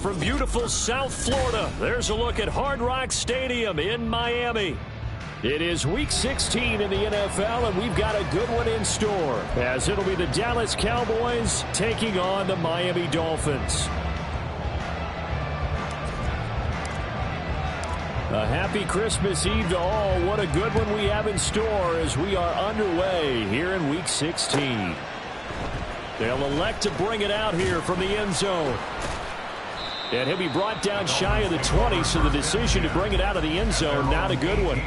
From beautiful South Florida, there's a look at Hard Rock Stadium in Miami. It is Week 16 in the NFL, and we've got a good one in store, as it'll be the Dallas Cowboys taking on the Miami Dolphins. A happy Christmas Eve to all. What a good one we have in store as we are underway here in Week 16. They'll elect to bring it out here from the end zone. And he'll be brought down shy of the 20, so the decision to bring it out of the end zone, not a good one.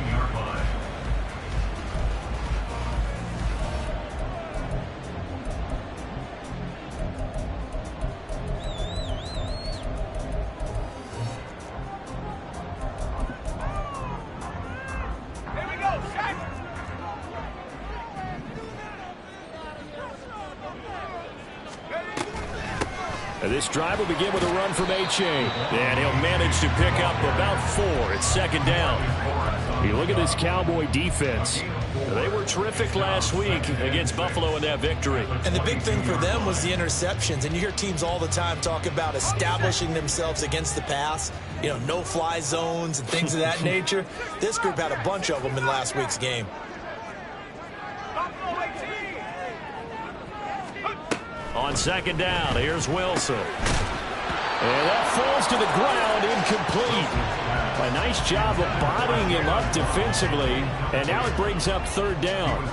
This drive will begin with a run from H.A. And he'll manage to pick up about 4. It's second down. You look at this Cowboy defense. They were terrific last week against Buffalo in that victory. And the big thing for them was the interceptions. And you hear teams all the time talk about establishing themselves against the pass. You know, no-fly zones and things of that nature. This group had a bunch of them in last week's game. On second down, here's Wilson. And that falls to the ground, incomplete. A nice job of bodying him up defensively, and now it brings up third down.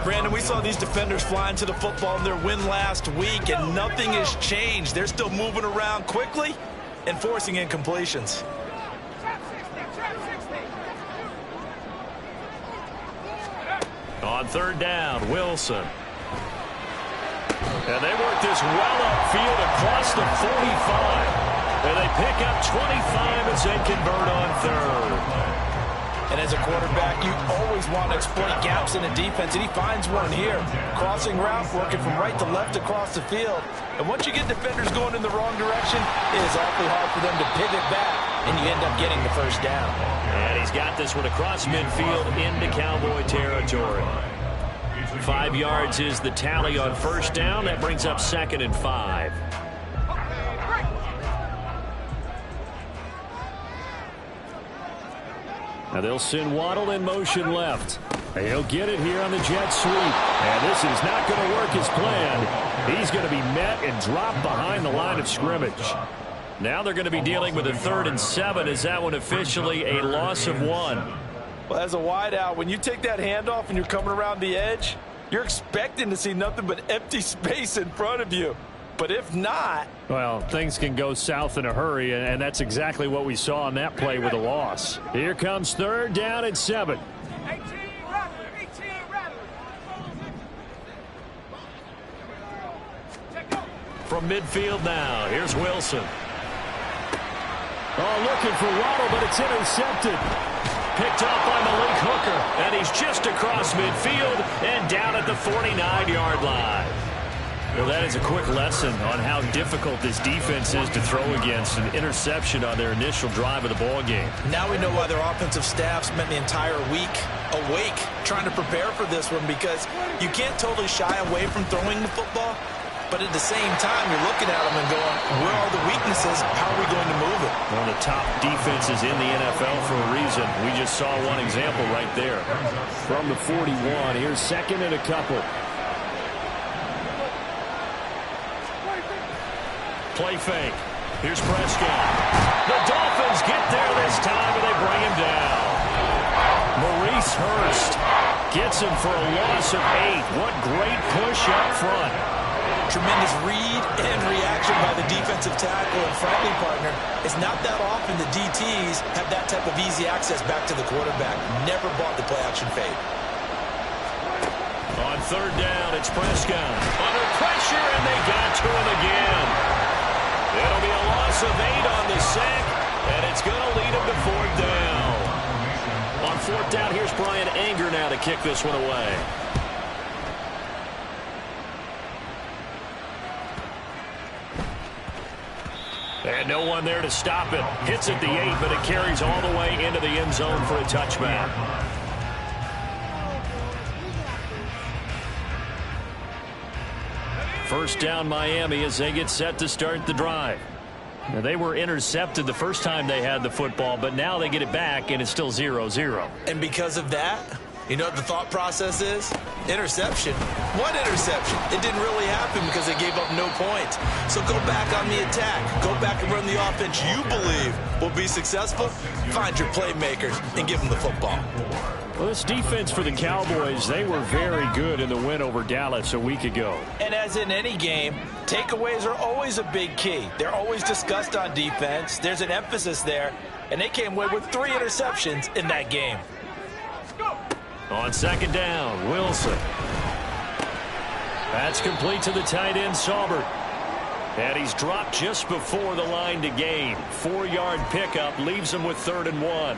Brandon, we saw these defenders flying to the football in their win last week, and nothing has changed. They're still moving around quickly and forcing incompletions. On third down, Wilson. And they work this well upfield across the 45. And they pick up 25 as they convert on third. And as a quarterback, you always want to exploit gaps in the defense, and he finds one here. Crossing route, working from right to left across the field. And once you get defenders going in the wrong direction, it is awfully hard for them to pivot back, and you end up getting the first down. And he's got this one across midfield into Cowboy territory. 5 yards is the tally on first down. That brings up second and 5. Now they'll send Waddle in motion left. He'll get it here on the jet sweep. And this is not going to work as planned. He's going to be met and dropped behind the line of scrimmage. Now they're going to be dealing with a 3rd and 7. Is that one officially a loss of 1? Well, as a wideout, when you take that handoff and you're coming around the edge, you're expecting to see nothing but empty space in front of you. But if not... Well, things can go south in a hurry, and that's exactly what we saw on that play with a loss. Here comes third down and 7. From midfield now, here's Wilson. Oh, looking for Waddle, but it's intercepted. Picked off by Malik Hooker, and he's just across midfield and down at the 49-yard line. Well, that is a quick lesson on how difficult this defense is to throw against. An interception on their initial drive of the ball game. Now we know why their offensive staff spent the entire week awake trying to prepare for this one, because you can't totally shy away from throwing the football, but at the same time, you're looking at them and going, where are the weaknesses? How are we going to move it? One of the top defenses in the NFL for a reason. We just saw one example right there. From the 41, here's second and a couple. Play fake. Here's Prescott. The Dolphins get there this time, and they bring him down. Maurice Hurst gets him for a loss of 8. What great push up front. Tremendous read and reaction by the defensive tackle and friendly partner. It's not that often the DTs have that type of easy access back to the quarterback. Never bought the play-action fade. On third down, it's Prescott. Under pressure, and they got to him again. It'll be a loss of 8 on the sack, and it's going to lead him to fourth down. On fourth down, here's Brian Anger now to kick this one away. And no one there to stop it. Hits at the 8, but it carries all the way into the end zone for a touchback. First down Miami as they get set to start the drive. Now, they were intercepted the first time they had the football, but now they get it back, and it's still 0-0. And because of that, you know what the thought process is? Interception. What interception? It didn't really happen because they gave up no points. So go back on the attack. Go back and run the offense you believe will be successful. Find your playmakers and give them the football. Well, this defense for the Cowboys, they were very good in the win over Dallas a week ago. And as in any game, takeaways are always a big key. They're always discussed on defense. There's an emphasis there, and they came away with 3 interceptions in that game. On second down, Wilson. That's complete to the tight end, Saubert. And he's dropped just before the line to gain. 4-yard pickup leaves him with 3rd and 1.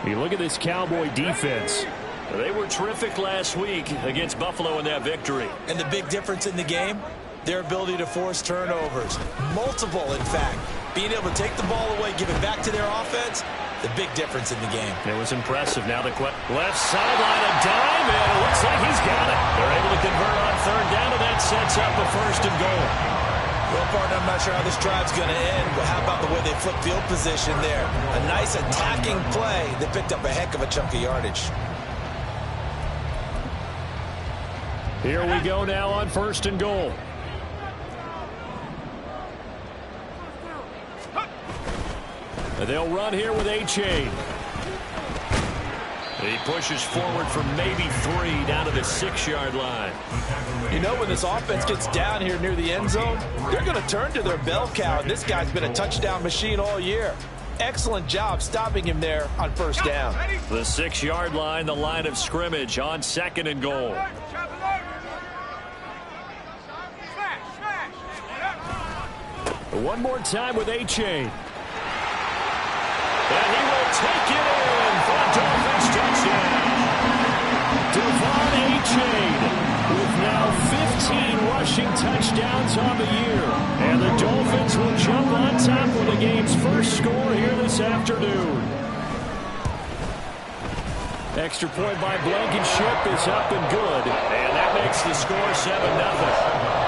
You look at this Cowboy defense. They were terrific last week against Buffalo in that victory. And the big difference in the game? Their ability to force turnovers. Multiple, in fact. Being able to take the ball away, give it back to their offense, the big difference in the game. It was impressive. Now the left sideline, a dime, and it looks like he's got it. They're able to convert on third down, and that sets up a 1st and goal. Well, partner, I'm not sure how this drive's going to end, but how about the way they flip field position there? A nice attacking play that picked up a heck of a chunk of yardage. Here we go now on 1st and goal. They'll run here with A-Chain. He pushes forward for maybe 3 down to the 6-yard line. You know, when this offense gets down here near the end zone, they're going to turn to their bell cow, and this guy's been a touchdown machine all year. Excellent job stopping him there on 1st down. The 6-yard line, the line of scrimmage on 2nd and goal. One more time with A-Chain. And he will take it in for a Dolphins touchdown. Devon A-Chain with now 15 rushing touchdowns on the year. And the Dolphins will jump on top with the game's first score here this afternoon. Extra point by Blankenship is up and good. And that makes the score 7-0.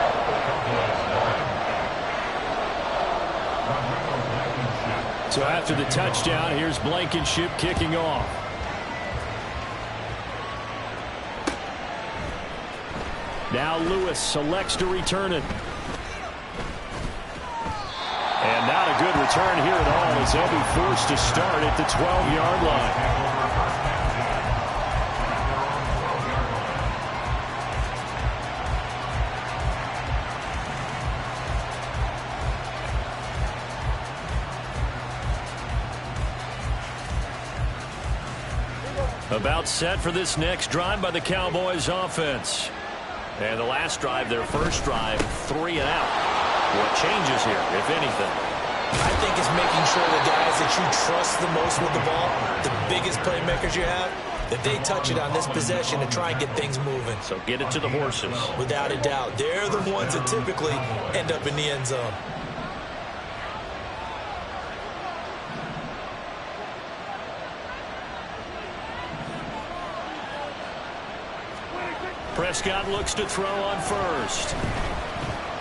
So after the touchdown, here's Blankenship kicking off. Now Lewis selects to return it. And not a good return here at all as they'll be forced to start at the 12-yard line. About set for this next drive by the Cowboys offense. And the last drive, their first drive, 3 and out. What changes here, if anything? I think it's making sure the guys that you trust the most with the ball, the biggest playmakers you have, that they touch it on this possession to try and get things moving. So get it to the horses. Without a doubt. They're the ones that typically end up in the end zone. Prescott looks to throw on first.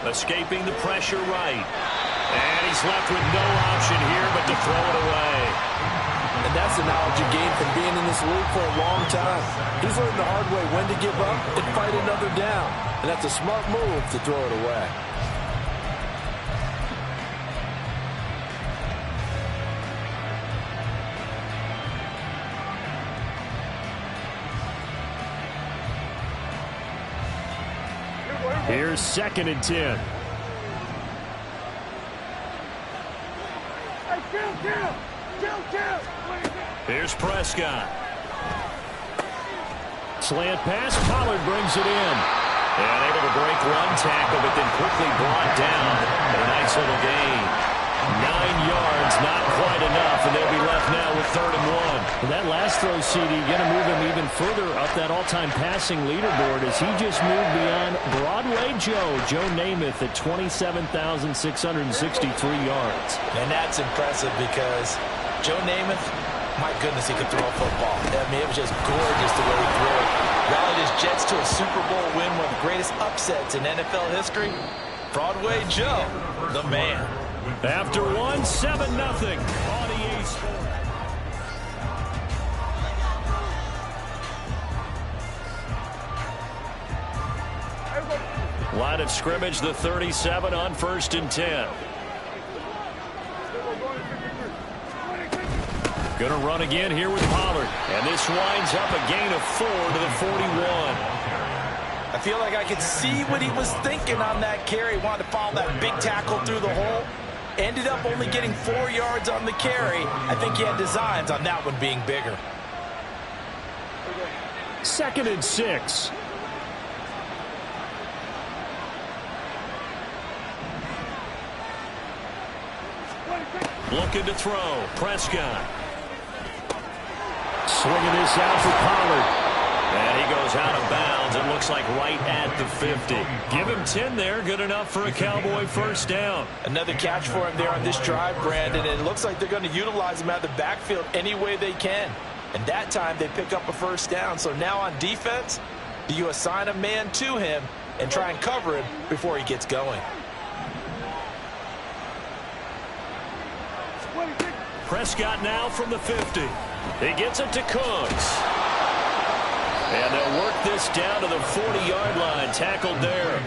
Escaping the pressure right. And he's left with no option here but to throw it away. And that's the knowledge you gain from being in this league for a long time. He's learned the hard way when to give up and fight another down. And that's a smart move to throw it away. Here's 2nd and 10. Here's Prescott. Slant pass. Pollard brings it in. And able to break one tackle, but then quickly brought down. And a nice little gain. 9 yards, not quite enough, and they'll be left now with 3rd and 1. That last throw, CD, going to move him even further up that all-time passing leaderboard as he just moved beyond Broadway Joe Namath at 27,663 yards. And that's impressive because Joe Namath, my goodness, he could throw a football. I mean, it was just gorgeous the way he threw it. Rallied his Jets to a Super Bowl win, one of the greatest upsets in NFL history. Broadway Joe, the man. After 1, 7-0 on EA Sports. Line of scrimmage, the 37 on 1st and 10. Going to run again here with Pollard. And this winds up a gain of 4 to the 41. I feel like I could see what he was thinking on that carry. Wanted to follow that big tackle through the hole. Ended up only getting 4 yards on the carry. I think he had designs on that one being bigger. 2nd and 6. Looking to throw. Prescott. Swinging this out for Pollard. And he goes out of bounds. It looks like right at the 50. Give him 10 there. Good enough for a Cowboy first down. Another catch for him there on this drive, Brandon. And it looks like they're going to utilize him out of the backfield any way they can. And that time they pick up a first down. So now on defense, do you assign a man to him and try and cover him before he gets going? Prescott now from the 50. He gets it to Cooks. And they'll work this down to the 40-yard line. Tackled there.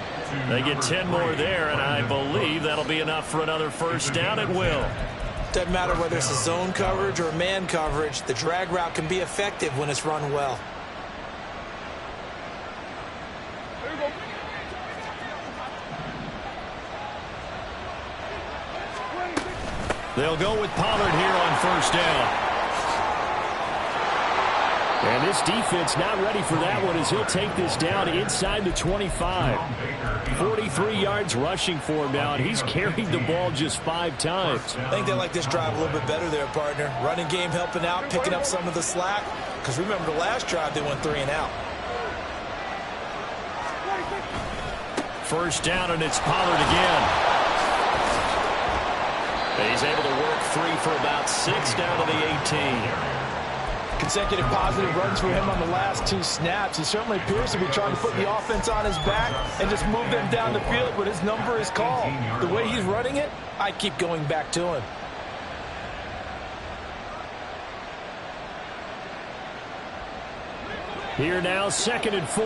They get 10 more there, and I believe that'll be enough for another first down at will. Doesn't matter whether it's a zone coverage or a man coverage. The drag route can be effective when it's run well. They'll go with Pollard here on first down. And this defense not ready for that one as he'll take this down inside the 25. 43 yards rushing for him now, and he's carried the ball just 5 times. I think they like this drive a little bit better there, partner. Running game helping out, picking up some of the slack. Because remember, the last drive they went 3 and out. First down, and it's Pollard again. He's able to work 3 for about 6 down to the 18. Consecutive positive runs for him on the last 2 snaps. He certainly appears to be trying to put the offense on his back and just move them down the field, but his number is called. The way he's running it, I keep going back to him. Here now, 2nd and 4.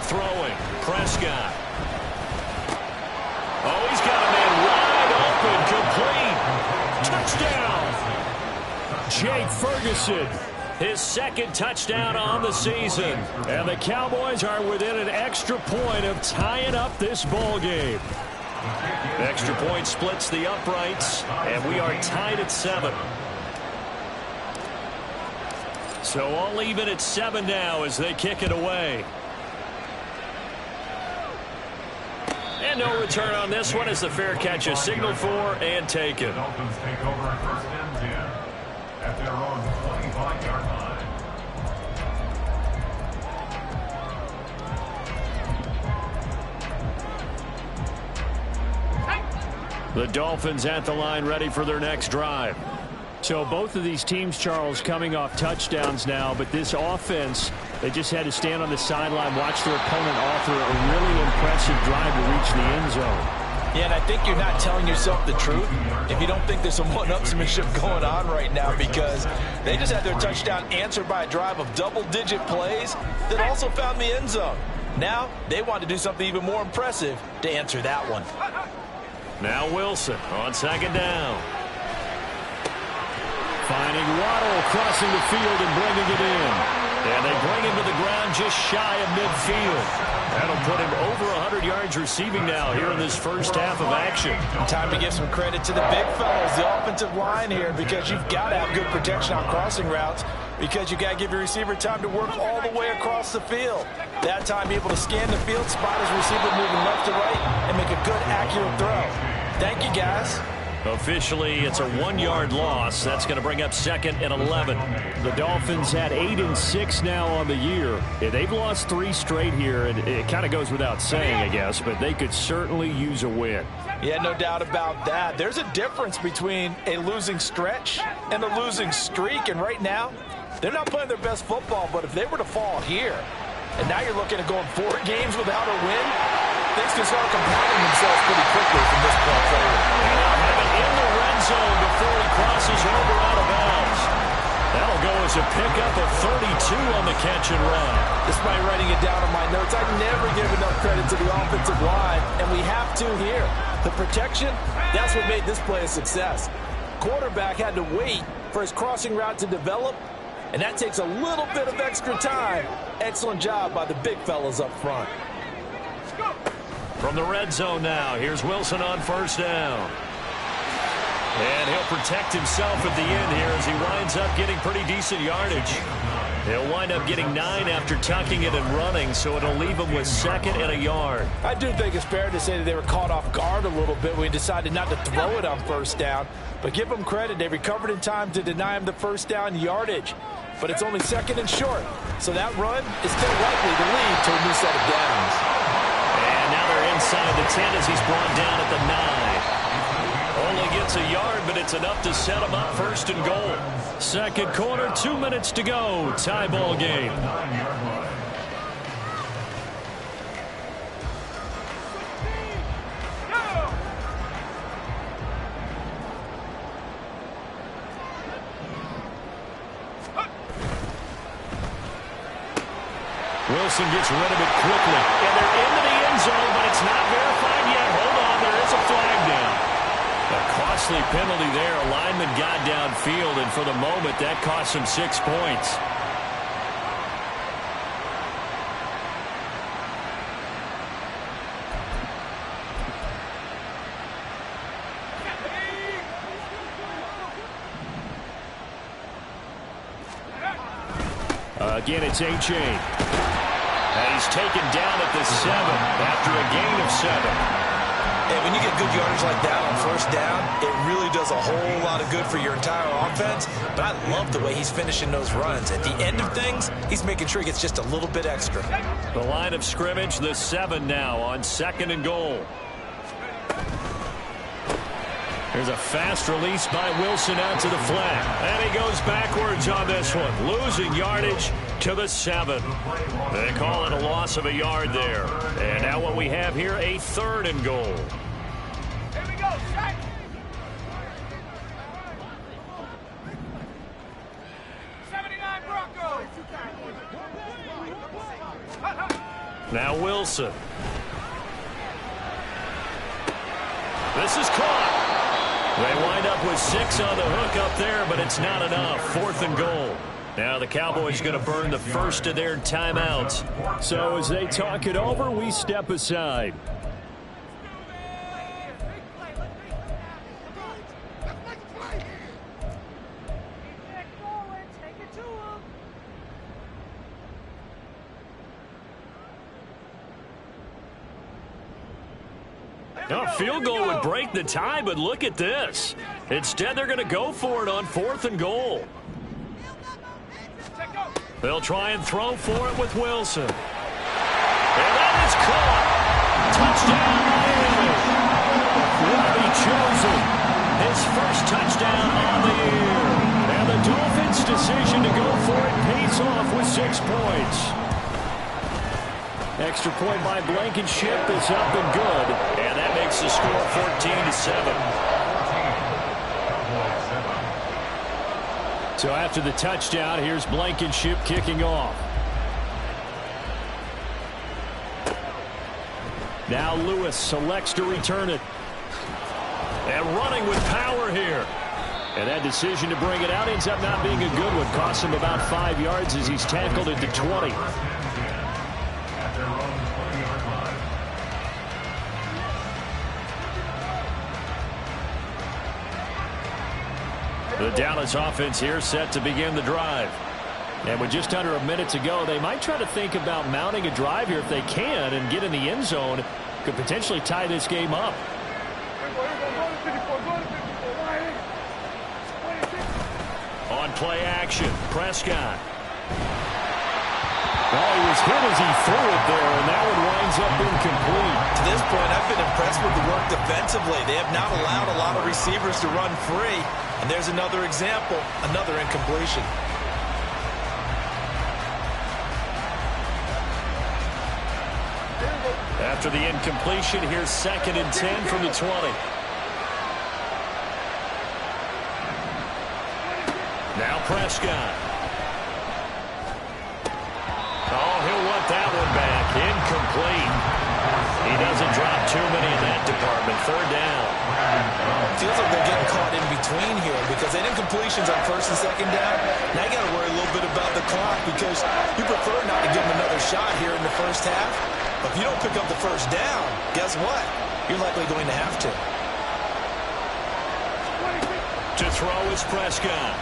Throwing, Prescott. Oh, he's got a man wide open, complete. Touchdown. Jake Ferguson, his 2nd touchdown on the season. And the Cowboys are within an extra point of tying up this ball game. Extra point splits the uprights, and we are tied at 7. So all even at 7 now as they kick it away. And no return on this one as the fair catch is signaled for and taken. The Dolphins take over at first and 10 at their own 25-yard line. The Dolphins at the line ready for their next drive. So both of these teams, Charles, coming off touchdowns now, but this offense, they just had to stand on the sideline, watch their opponent offer a really impressive drive to reach the end zone. Yeah, and I think you're not telling yourself the truth if you don't think there's some one-upsmanship going on right now, because they just had their touchdown answered by a drive of double-digit plays that also found the end zone. Now they want to do something even more impressive to answer that one. Now Wilson on second down. Finding Waddle crossing the field and bringing it in. And they bring him to the ground just shy of midfield. That'll put him over 100 yards receiving now here in this first half of action. Time to give some credit to the big fellas, the offensive line here, because you've got to have good protection on crossing routes, because you got to give your receiver time to work all the way across the field. That time, be able to scan the field, spot his receiver moving left to right, and make a good, accurate throw. Thank you, guys. Officially, it's a 1-yard loss. That's going to bring up 2nd and 11. The Dolphins had 8 and 6 now on the year. They've lost 3 straight here, and it kind of goes without saying, I guess, but they could certainly use a win. Yeah, no doubt about that. There's a difference between a losing stretch and a losing streak, and right now, they're not playing their best football, but if they were to fall here, and now you're looking at going 4 games without a win, things can start compounding themselves pretty quickly from this point forward. And they'll have it in the red zone before he crosses over out of bounds. That'll go as a pickup of 32 on the catch and run. Despite writing it down on my notes, I never give enough credit to the offensive line, and we have to here. The protection, that's what made this play a success. Quarterback had to wait for his crossing route to develop, and that takes a little bit of extra time. Excellent job by the big fellas up front. From the red zone now, here's Wilson on first down. And he'll protect himself at the end here as he winds up getting pretty decent yardage. He'll wind up getting 9 after tucking it and running, so it'll leave him with 2nd and a yard. I do think it's fair to say that they were caught off guard a little bit when we decided not to throw it on first down. But give them credit. They recovered in time to deny him the first down yardage. But it's only 2nd and short. So that run is still likely to lead to a new set of downs. And now they're inside the 10 as he's brought down at the 9. Only gets a yard, but it's enough to set him up 1st and goal. Second quarter, 2 minutes to go. Tie ball game. Wilson gets rid of it quickly. And they're into the end zone, but it's not verified yet. Hold on, there is a flag down. A costly penalty there. A lineman got downfield, and for the moment, that cost him 6 points. Again, it's H.A. And he's taken down at the 7 after a gain of 7. And when you get good yardage like that on first down, it really does a whole lot of good for your entire offense. But I love the way he's finishing those runs. At the end of things, he's making sure he gets just a little bit extra. The line of scrimmage, the 7 now on 2nd and goal. There's a fast release by Wilson out to the flat. And he goes backwards on this one, losing yardage to the 7. They call it a loss of a yard there. And now what we have here, a 3rd and goal. Here we go, set. Now Wilson. This is caught. They wind up with 6 on the hook up there, but it's not enough. 4th and goal. Now the Cowboys going to burn the first of their timeouts. So as they talk it over, we step aside. Now, a field goal would break the tie, but look at this. Instead, they're going to go for it on 4th and goal. They'll try and throw for it with Wilson. And that is caught. Touchdown, Miami. Robbie chosen his first touchdown on the year. And the Dolphins' decision to go for it pays off with 6 points. Extra point by Blankenship is up and good. And that makes the score 14-7. So after the touchdown, here's Blankenship kicking off. Now Lewis selects to return it. And running with power here. And that decision to bring it out ends up not being a good one. Costs him about 5 yards as he's tackled into 20. The Dallas offense here set to begin the drive. And with just under a minute to go, they might try to think about mounting a drive here if they can and get in the end zone. Could potentially tie this game up. On play action, Prescott. Oh, he was hit as he threw it there, and that one winds up incomplete. To this point, I've been impressed with the work defensively. They have not allowed a lot of receivers to run free. And there's another example, another incompletion. After the incompletion, here's 2nd and 10 from the 20. Now Prescott. Oh, he'll want that one back. Incomplete. He doesn't drop too many in that department. 3rd down. Feels like they're getting caught in between here because they did completions on 1st and 2nd down. Now you got to worry a little bit about the clock because you prefer not to give them another shot here in the first half. But if you don't pick up the 1st down, guess what? You're likely going to have to. To throw is Prescott.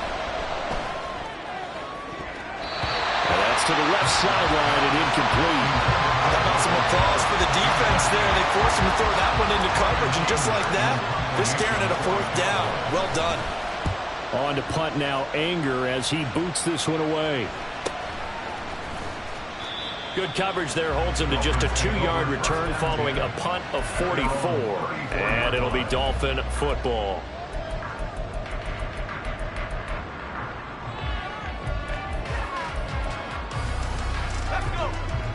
And that's to the left sideline and incomplete. How about some applause for the defense there? They forced him to throw that one into coverage, and just like that, they're staring at a 4th down. Well done. On to punt now, Anger as he boots this one away. Good coverage there holds him to just a 2-yard return following a punt of 44. And it'll be Dolphin football.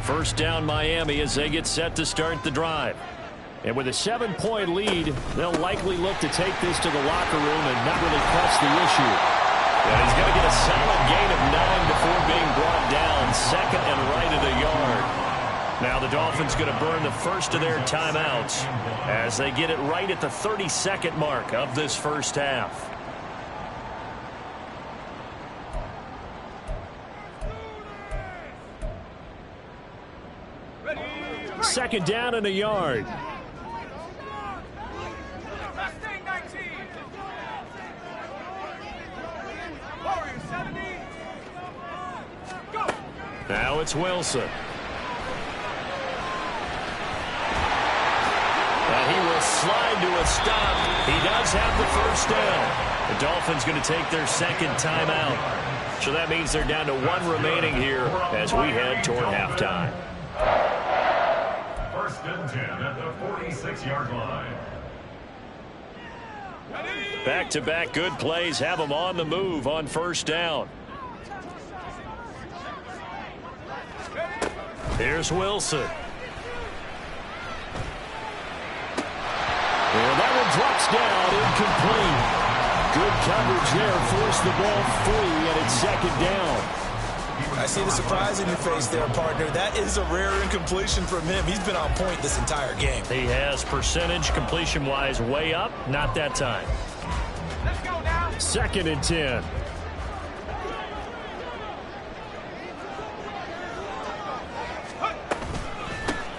First down Miami as they get set to start the drive. And with a 7-point lead, they'll likely look to take this to the locker room and not really press the issue. And he's going to get a solid gain of 9 before being brought down. 2nd and right at a yard. Now the Dolphins going to burn the first of their timeouts as they get it right at the 32nd mark of this first half. Second down and a yard. Now it's Wilson. And he will slide to a stop. He does have the 1st down. The Dolphins going to take their 2nd timeout. So that means they're down to 1 remaining here as we head toward halftime. 1st and 10 at the 46-yard line. Back-to-back good plays have them on the move on 1st down. Here's Wilson. And that one drops down, incomplete. Good coverage there, forced the ball free, and it's 2nd down. I see the surprise in your face there, partner. That is a rare incompletion from him. He's been on point this entire game. He has percentage completion-wise way up, not that time. Let's go now. 2nd and 10.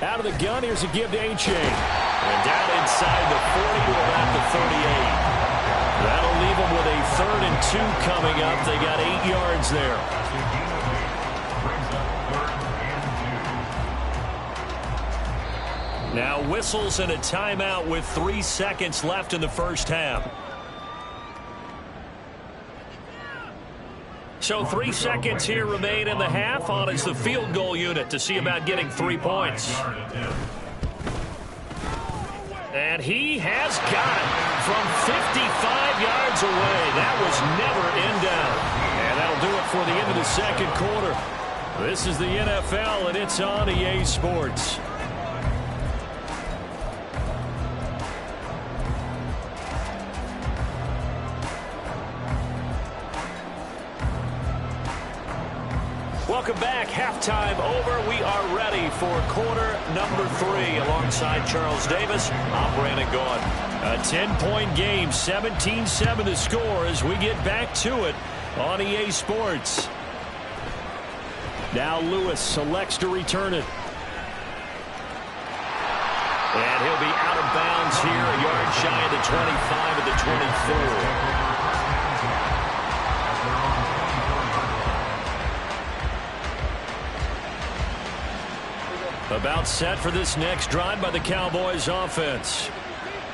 Out of the gun, here's a give to Achane. And down inside the 40 to about the 38. That'll leave them with a 3rd and 2 coming up. They got 8 yards there. Now whistles and a timeout with 3 seconds left in the first half. So 3 seconds here remain in the half. On is the field goal unit to see about getting 3 points. And he has got it from 55 yards away. That was never in doubt. And that'll do it for the end of the second quarter. This is the NFL, and it's on EA Sports. Welcome back. Halftime over. We are ready for quarter number 3. Alongside Charles Davis, I'm Brandon Gaudin. A 10-point game, 17-7 to score as we get back to it on EA Sports. Now Lewis selects to return it. And he'll be out of bounds here, a yard shy of the 25 at the 24. About set for this next drive by the Cowboys offense.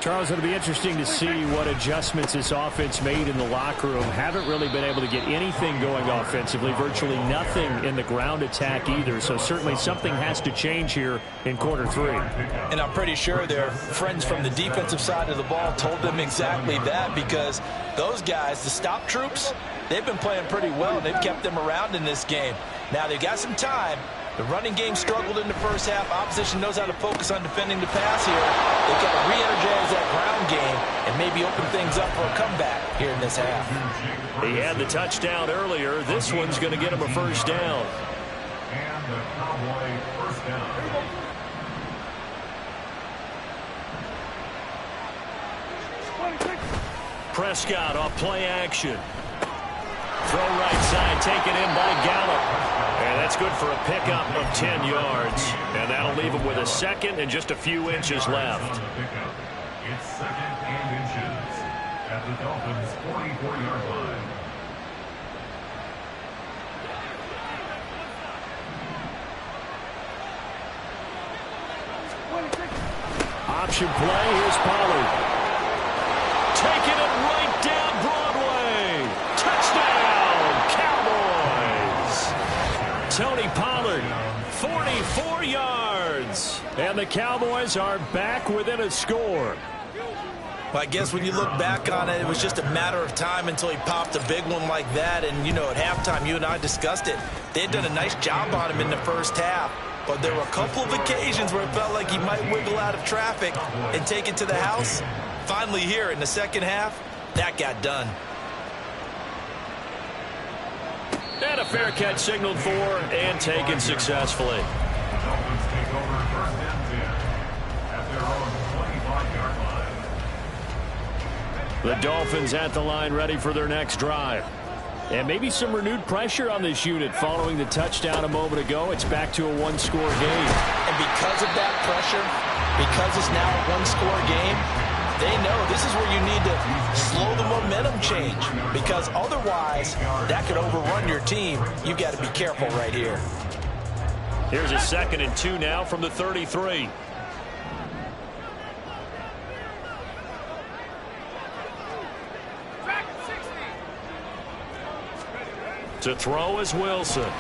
Charles, it'll be interesting to see what adjustments this offense made in the locker room. Haven't really been able to get anything going offensively. Virtually nothing in the ground attack either. So certainly something has to change here in quarter 3. And I'm pretty sure their friends from the defensive side of the ball told them exactly that, because those guys, the stop troops, they've been playing pretty well. They've kept them around in this game. Now they've got some time. The running game struggled in the first half. Opposition knows how to focus on defending the pass here. They've got to re-energize that ground game and maybe open things up for a comeback here in this half. He had the touchdown earlier. This one's going to get him a first down. And the Cowboy first down. Prescott off play action. Throw right side, taken in by Gallup. And that's good for a pickup of 10 yards. And that'll leave him with a second and just a few inches left. It's second and inches at the Dolphins' 44-yard line. Option play, here's Pollard. Taking it right down Broadway. Touchdown, Cowboys. Tony Pollard, 44 yards. And the Cowboys are back within a score. Well, I guess when you look back on it, it was just a matter of time until he popped a big one like that. And, you know, at halftime, you and I discussed it. They had done a nice job on him in the first half. But there were a couple of occasions where it felt like he might wiggle out of traffic and take it to the house. Finally here in the second half, that got done. And a fair catch signaled for and taken successfully. The Dolphins take over first and 10 at their own 25-yard line. The Dolphins at the line ready for their next drive. And maybe some renewed pressure on this unit following the touchdown a moment ago. It's back to a one-score game. And because of that pressure, because it's now a one-score game, they know this is where you need to slow the momentum change, because otherwise that could overrun your team. You've got to be careful right here. Here's a 2nd and 2 now from the 33. To throw is Wilson.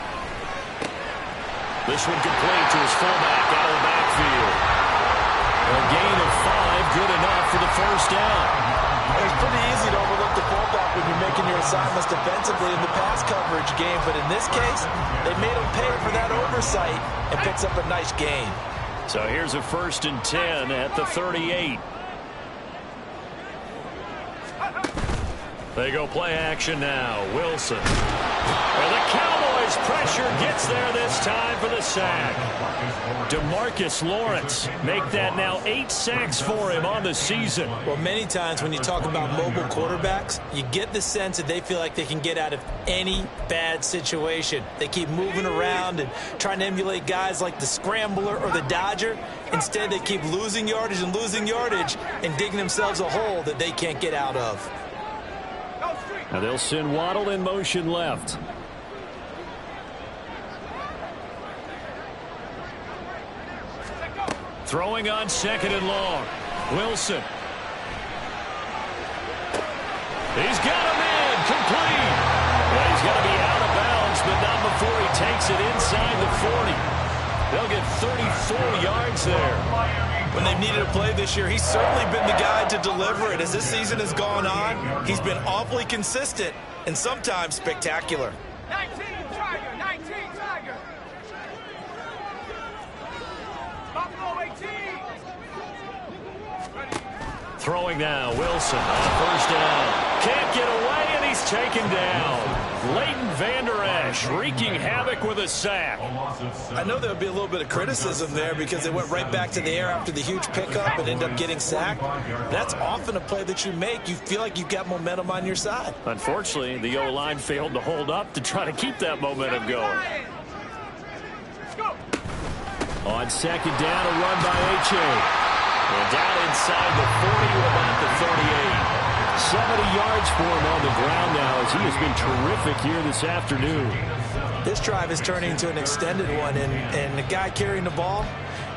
This one complete to his fullback out of the backfield. A gain of 5, good enough for the first down. It's pretty easy to overlook the fullback when you're making your assignments defensively in the pass coverage game, but in this case, they made him pay for that oversight and picks up a nice gain. So here's a 1st and 10 at the 38. They go play action now. Wilson. And the Cowboys pressure gets there this time for the sack. DeMarcus Lawrence make that now 8 sacks for him on the season. Well, many times when you talk about mobile quarterbacks, you get the sense that they feel like they can get out of any bad situation. They keep moving around and trying to emulate guys like the Scrambler or the Dodger. Instead, they keep losing yardage and digging themselves a hole that they can't get out of. Now they'll send Waddle in motion left. Throwing on second and long. Wilson. He's got him in. Complete. Well, he's going to be out of bounds, but not before he takes it inside the 40. They'll get 34 yards there. When they've needed a play this year, he's certainly been the guy to deliver it. As this season has gone on, he's been awfully consistent and sometimes spectacular. 19 Tiger, 19 Tiger. Buffalo 18. Throwing now, Wilson on first down. Can't get away, and he's taken down. Leighton Vander Esch wreaking havoc with a sack. I know there would be a little bit of criticism there because they went right back to the air after the huge pickup and ended up getting sacked. That's often a play that you make. You feel like you've got momentum on your side. Unfortunately, the O-line failed to hold up to try to keep that momentum going. On second down, a run by H.A. And down inside the 40 to about the 38. 70 yards for him on the ground now as he has been terrific here this afternoon. This drive is turning into an extended one, and the guy carrying the ball,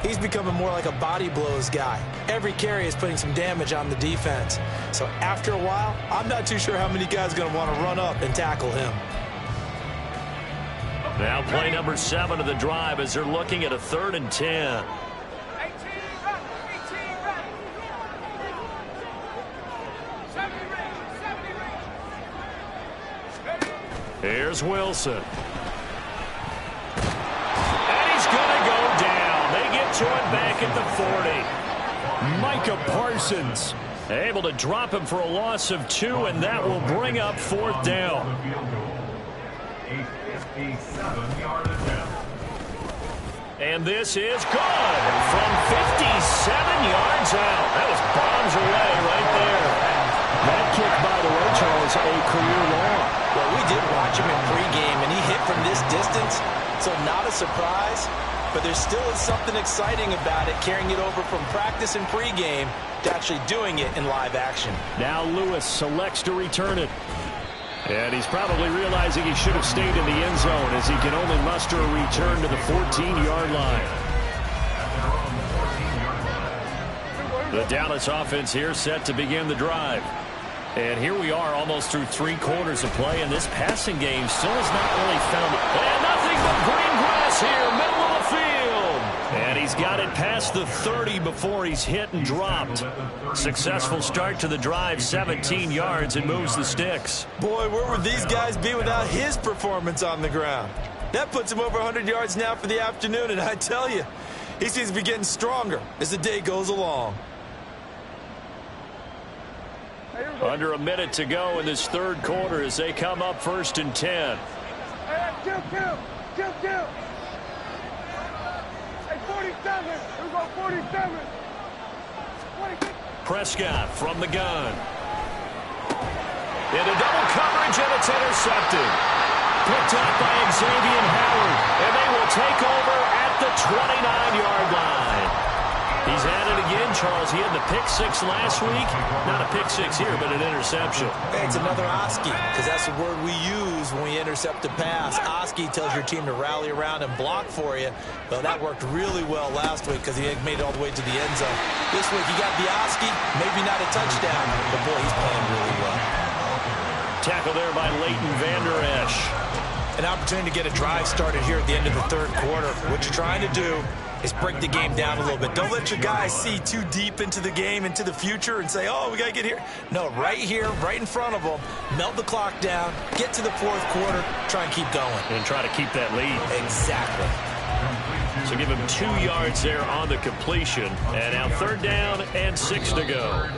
he's becoming more like a body blows guy. Every carry is putting some damage on the defense. So after a while, I'm not too sure how many guys are going to want to run up and tackle him. Now play number 7 of the drive as they're looking at a 3rd and 10. Here's Wilson. And he's going to go down. They get to it back at the 40. Micah Parsons able to drop him for a loss of 2, and that will bring up 4th down. And this is good from 57 yards out. That was bombs away right there. That kick, by the way, Charles, a career long. Well, we did watch him in pregame, and he hit from this distance, so not a surprise. But there still is something exciting about it, carrying it over from practice and pregame to actually doing it in live action. Now Lewis selects to return it. And he's probably realizing he should have stayed in the end zone as he can only muster a return to the 14-yard line. The Dallas offense here set to begin the drive. And here we are almost through 3 quarters of play, and this passing game still has not really found it. And nothing but green grass here, middle of the field. And he's got it past the 30 before he's hit and dropped. Successful start to the drive, 17 yards, and moves the sticks. Boy, where would these guys be without his performance on the ground? That puts him over 100 yards now for the afternoon, and I tell you, he seems to be getting stronger as the day goes along. Under a minute to go in this 3rd quarter as they come up 1st and 10. Hey, kill. Hey, 47. We go 47. 46. Prescott from the gun. Into double coverage, and it's intercepted. Picked up by Xavier Howard, and they will take over at the 29-yard line. He's at it again, Charles. He had the pick 6 last week. Not a pick 6 here, but an interception. Hey, it's another Oski, because that's the word we use when we intercept a pass. Oski tells your team to rally around and block for you. Well, that worked really well last week because he made it all the way to the end zone. This week he got the Oski, maybe not a touchdown, but boy, he's playing really well. Tackle there by Leighton Vander Esch. An opportunity to get a drive started here at the end of the 3rd quarter. What you're trying to do is break the game down a little bit. Don't let your guys see too deep into the game, into the future, and say, oh, we got to get here. No, right here, right in front of them, melt the clock down, get to the 4th quarter, try and keep going. And try to keep that lead. Exactly. So give him 2 yards there on the completion. And now 3rd down and 6 to go.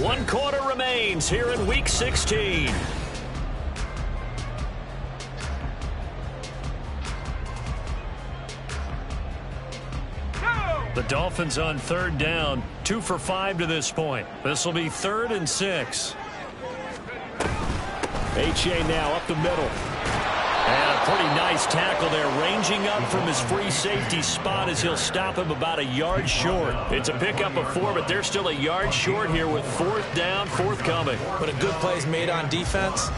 1 quarter remains here in Week 16. The Dolphins on 3rd down, 2 for 5 to this point. This will be 3rd and 6. H.A. now up the middle. And a pretty nice tackle there, ranging up from his free safety spot as he'll stop him about a yard short. It's a pickup of 4, but they're still a yard short here with 4th down, forthcoming. But a good play is made on defense.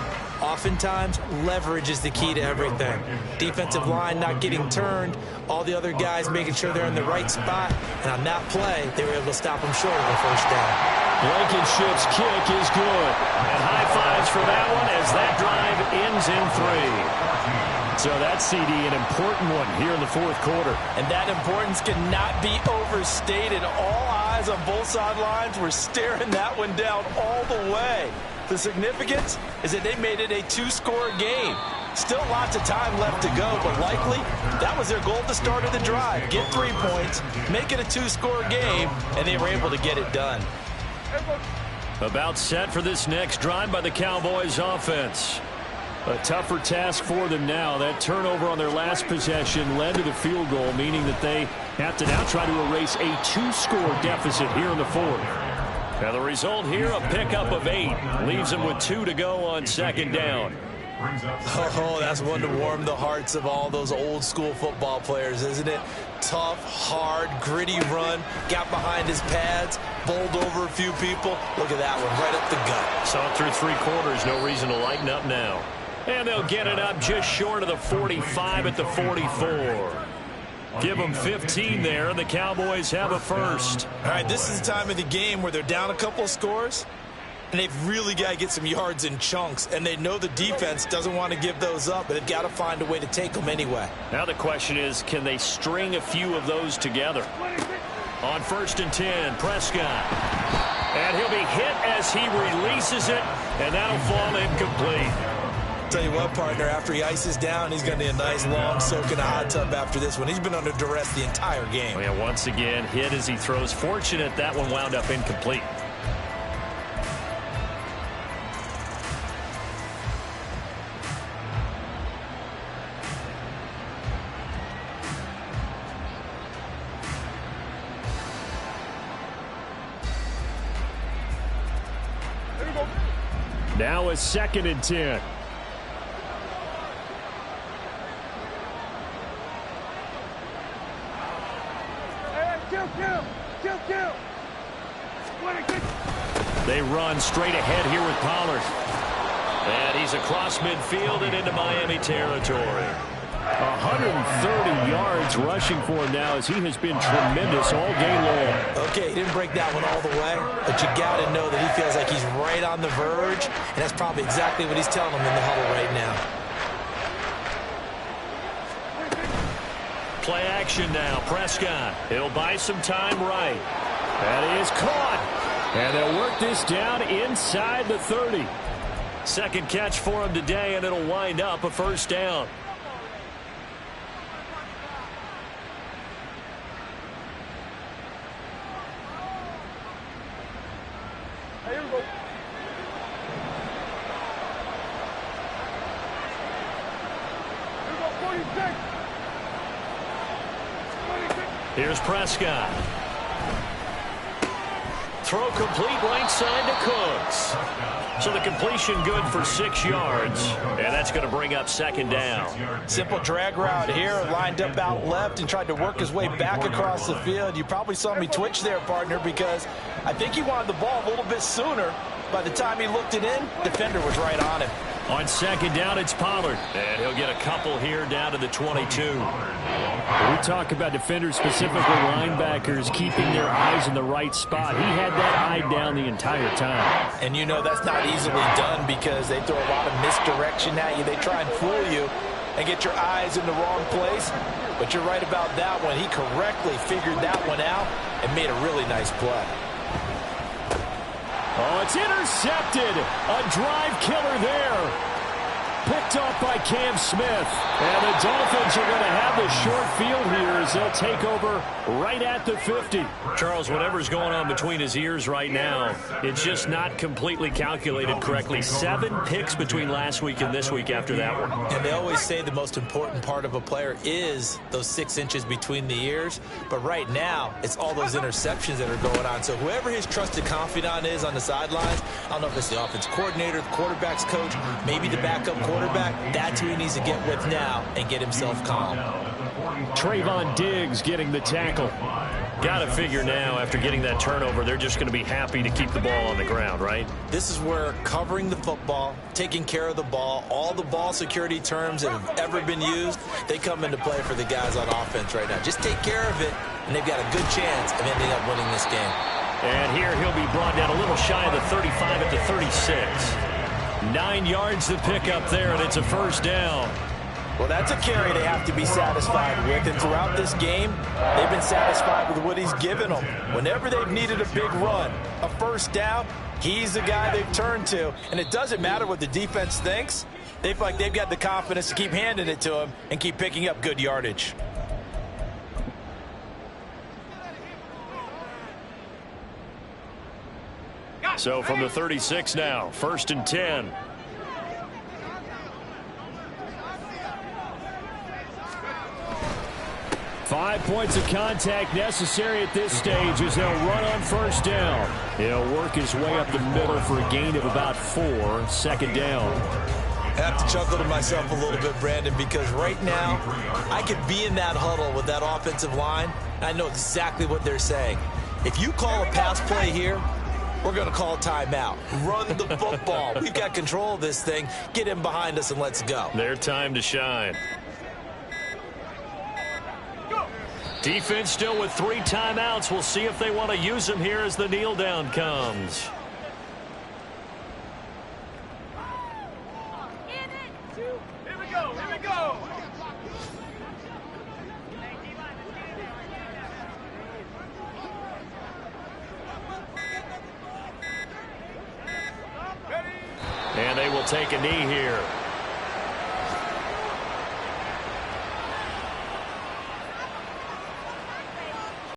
Oftentimes, leverage is the key to everything. Defensive line not getting turned, all the other guys making sure they're in the right spot, and on that play, they were able to stop them short of the first down. Blankenship's kick is good. And high fives for that one as that drive ends in 3. So that's, CD, an important one here in the fourth quarter. And that importance cannot be overstated. All eyes on both sidelines were staring that one down all the way. The significance is that they made it a 2-score game. Still lots of time left to go, but likely that was their goal at the start of the drive. Get 3 points, make it a 2-score game, and they were able to get it done. About set for this next drive by the Cowboys offense. A tougher task for them now. That turnover on their last possession led to the field goal, meaning that they have to now try to erase a 2-score deficit here in the fourth. Now the result here, a pickup of 8. Leaves them with 2 to go on second down. Oh, that's one to warm the hearts of all those old school football players, isn't it? Tough, hard, gritty run, got behind his pads, bowled over a few people. Look at that one, right up the gut. Saw through 3 quarters, no reason to lighten up now. And they'll get it up just short of the 45 at the 44. Give them 15 there, and the Cowboys have a first. All right, this is the time of the game where they're down a couple of scores, and they've really got to get some yards in chunks, and they know the defense doesn't want to give those up, but they've got to find a way to take them anyway. Now the question is, can they string a few of those together? On 1st and 10, Prescott. And he'll be hit as he releases it, and that'll fall incomplete. Tell you what, partner, after he ices down, he's going to need a nice long soak in a hot tub after this one. He's been under duress the entire game. Oh, yeah, once again, hit as he throws. Fortunate that one wound up incomplete. Now a 2nd and 10. They run straight ahead here with Pollard. And he's across midfield and into Miami territory. 130 yards rushing for him now as he has been tremendous all game long. Okay, he didn't break that one all the way, but you got to know that he feels like he's right on the verge, and that's probably exactly what he's telling them in the huddle right now. Play action now. Prescott. He'll buy some time right. That is caught. And they'll work this down inside the 30. Second catch for him today, and it'll wind up a first down. Here we go. Here we go, 46. Here's Prescott. Throw complete right side to Cooks. So the completion good for 6 yards. And that's going to bring up second down. Simple drag route here, lined up out left and tried to work his way back across the field. You probably saw me twitch there, partner, because I think he wanted the ball a little bit sooner. By the time he looked it in, defender was right on him. On second down, it's Pollard. And he'll get a couple here down to the 22. We talk about defenders, specifically linebackers, keeping their eyes in the right spot. He had that eye down the entire time. And you know that's not easily done because they throw a lot of misdirection at you. They try and fool you and get your eyes in the wrong place. But you're right about that one. He correctly figured that one out and made a really nice play. Oh, it's intercepted. A drive killer there. Picked off by Cam Smith. And the Dolphins are going to have the short field here as they'll take over right at the 50. Charles, whatever's going on between his ears right now, it's just not completely calculated correctly. 7 picks between last week and this week after that one. And they always say the most important part of a player is those 6 inches between the ears. But right now, it's all those interceptions that are going on. So whoever his trusted confidant is on the sidelines, I don't know if it's the offense coordinator, the quarterback's coach, maybe the backup quarterback, that's who he needs to get with now and get himself calm. Trayvon Diggs getting the tackle. Got to figure now, after getting that turnover, they're just going to be happy to keep the ball on the ground, right? This is where covering the football, taking care of the ball, all the ball security terms that have ever been used, they come into play for the guys on offense right now. Just take care of it, and they've got a good chance of ending up winning this game. And here he'll be brought down a little shy of the 35 at the 36. 9 yards to pick up there, and it's a first down. Well, that's a carry they have to be satisfied with. And throughout this game, they've been satisfied with what he's given them. Whenever they've needed a big run, a first down, he's the guy they've turned to. And it doesn't matter what the defense thinks. They feel like they've got the confidence to keep handing it to him and keep picking up good yardage. So from the 36 now, 1st and 10. Five points of contact necessary at this stage as they'll run on first down. He'll work his way up the middle for a gain of about 4. 2nd down. I have to chuckle to myself a little bit, Brandon, because right now I could be in that huddle with that offensive line, and I know exactly what they're saying. If you call a pass play here, we're going to call a timeout. Run the football. We've got control of this thing. Get in behind us and let's go. Their time to shine. Defense still with 3 timeouts. We'll see if they want to use them here as the kneel down comes. Here we go. Here we go. And they will take a knee here.